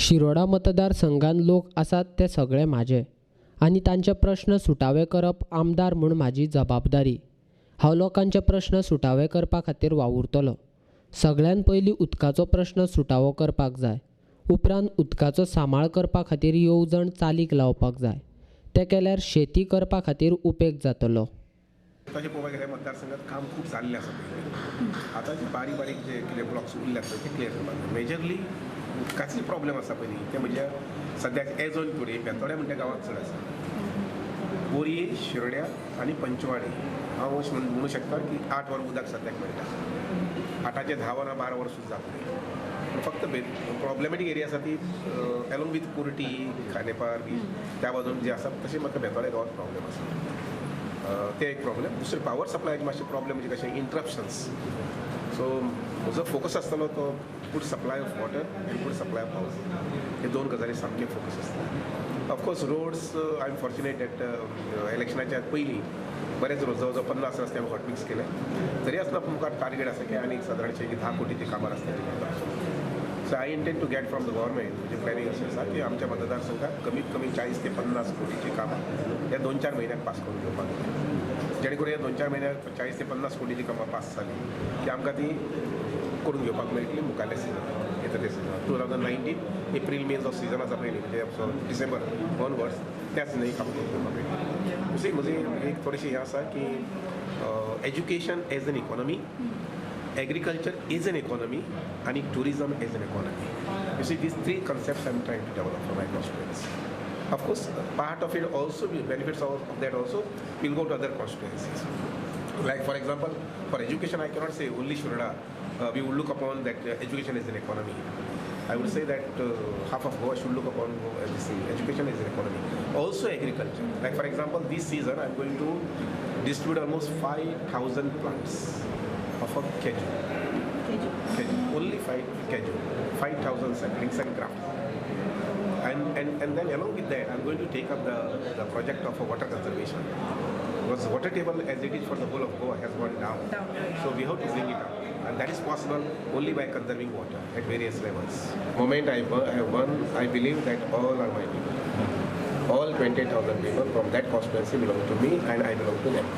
शिरोडा मतदारसंघात लोक आसात ते सगळे माझे आनी तांचे प्रश्न सुटावे करप आमदार म्हूण म्हाजी जबाबदारी. हांव लोकांचे प्रश्न सुटावे करपा खातीर वावुरतलों. सगळ्यान पयलीं उदकाचो प्रश्न सुटावो करपाक जाय. उपरांत उदकाचो सांबाळ करपा खातीर येवजण चालीक लावपाक जाय. तें केल्यार शेती करपा खातीर उपेग जातलो. ताचे पळोवपाक गेल्यार मतदारसंघात काम खूब जाल्लें आसा पयलीं. आतां जे बारीक जे कितें ब्लॉक्स उरल्यात ते क्लियर करपाक मेजरली उदकाचो प्रॉब्लेम आसा पयलीं ते म्हणजे सद्याक एज ऑन टुडे बेतोड्या म्हणटा गांवांत चड आसा. बोरये, शिरोड्या आनी पंचवाडी हांव अशें म्हणूं शकता की 8 वरां उदक सद्याक मेळटा. 8चे 10 वरां 12 वरां सुद्दां जातलीं. फक्त प्रॉब्लेमॅटीक एरिया आसा ती along with Kurti, Khandepar B त्या बाजून जी आसा तशी म्हाका बेतोड्या गांवांत प्रॉब्लेम आसा. ते एक प्रॉब्लेम. दुसरें पावर सप्लायाचे मातशे प्रॉब्लेम म्हणजे कशें इंटरप्शन्स. सो म्हजो फोकस आसतलो तो गुड सप्लाय ऑफ वॉटर आनी गुड सप्लाय ऑफ पावर. हे दोन गजाली सामके फोकस आसता. Of course roads I am fortunate that इलेक्शनाच्या पयलीं बरेच रोड जवळ 50 रस्ते आमी हॉटमिक्स केले. तरी आसतना मुखार टार्गेट आसा की आनी सादारणशे 10 कोटीची कामां रस्त्याची. So I intend to get from the government म्हणजे प्लॅनिंग अशें आसा की आमच्या मतदारसंघात कमीत कमी 40 ते 50 कोटीची कामां ह्या 2-4 म्हयन्याक पास करून घेवपाक. जेणे करून ह्या 2-4 म्हयन्याक 40 ते 50 कोटीची कामां पास जाली की आमकां ती करून घेवपाक मेळटली मुखारल्या सिजन येता ते सिजन 2019 एप्रील मे जो सिजन आसा पयलीं म्हणजे डिसेंबर ऑनवर्ड्स त्या सिजन काम करून घेवपाक मेळटली. म्हजी एक थोडीशी हें आसा की education as an economy, agriculture is an economy and tourism is an economy. You see, these 3 concepts I'm trying to develop for my constituents. Of course, part of it also, benefits of that also will go to other constituencies. Like for example, for education I cannot say only Shiroda we would look upon that education is an economy. I would say that half of Goa should look upon this education as an economy. Also agriculture. Like for example, this season I'm going to distribute almost 5,000 plants of a kaju. Only 5,000 saplings and grafts. And then along with that, I'm going to take up the project of a water conservation. Because the water table as it is for the whole of Goa has gone down. So we have to bring it up. And that is possible only by conserving water at various levels. The moment I have won, I believe that all are my people. All 28,000 people from that constituency belong to me and I belong to them.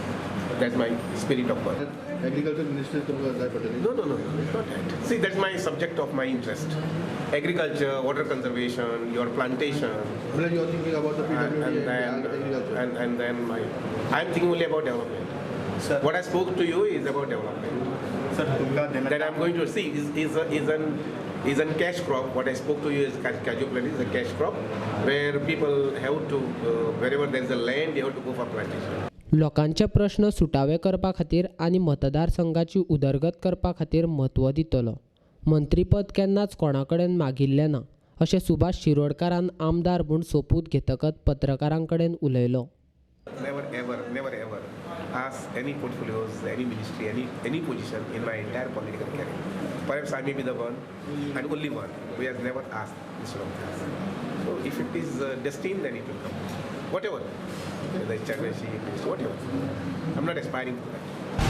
That's my spirit of work. Agriculture Minister Jai Patel. No, not that. See, that's my subject of my interest. Agriculture, water conservation, your plantation. Well, you are thinking about the PWD and then I'm thinking only about development. Sir. What I spoke to you is about development. Sir, That I'm going to see is an cash crop. What I spoke to you is casual planting is a cash crop where people have to wherever there is a land they have to go for plantation. लोकांचे प्रश्न सुटावे करपा खातीर आनी मतदारसंघाची उदरगत करपा खातीर म्हत्व दितलो. मंत्रीपद केन्नाच कोणा कडेन मागिल्लें ना अशें सुभाष शिरोडकारान आमदार म्हूण सोपूत घेतकच पत्रकारां कडेन उलयलो. Never ever ask any portfolios, any ministry, any position in my entire political career. Perhaps I may be the one and only one who has never asked this sort of things. So if it is destined, then it will come. Whatever, whether it's chairmanship, whatever. I'm not aspiring to that.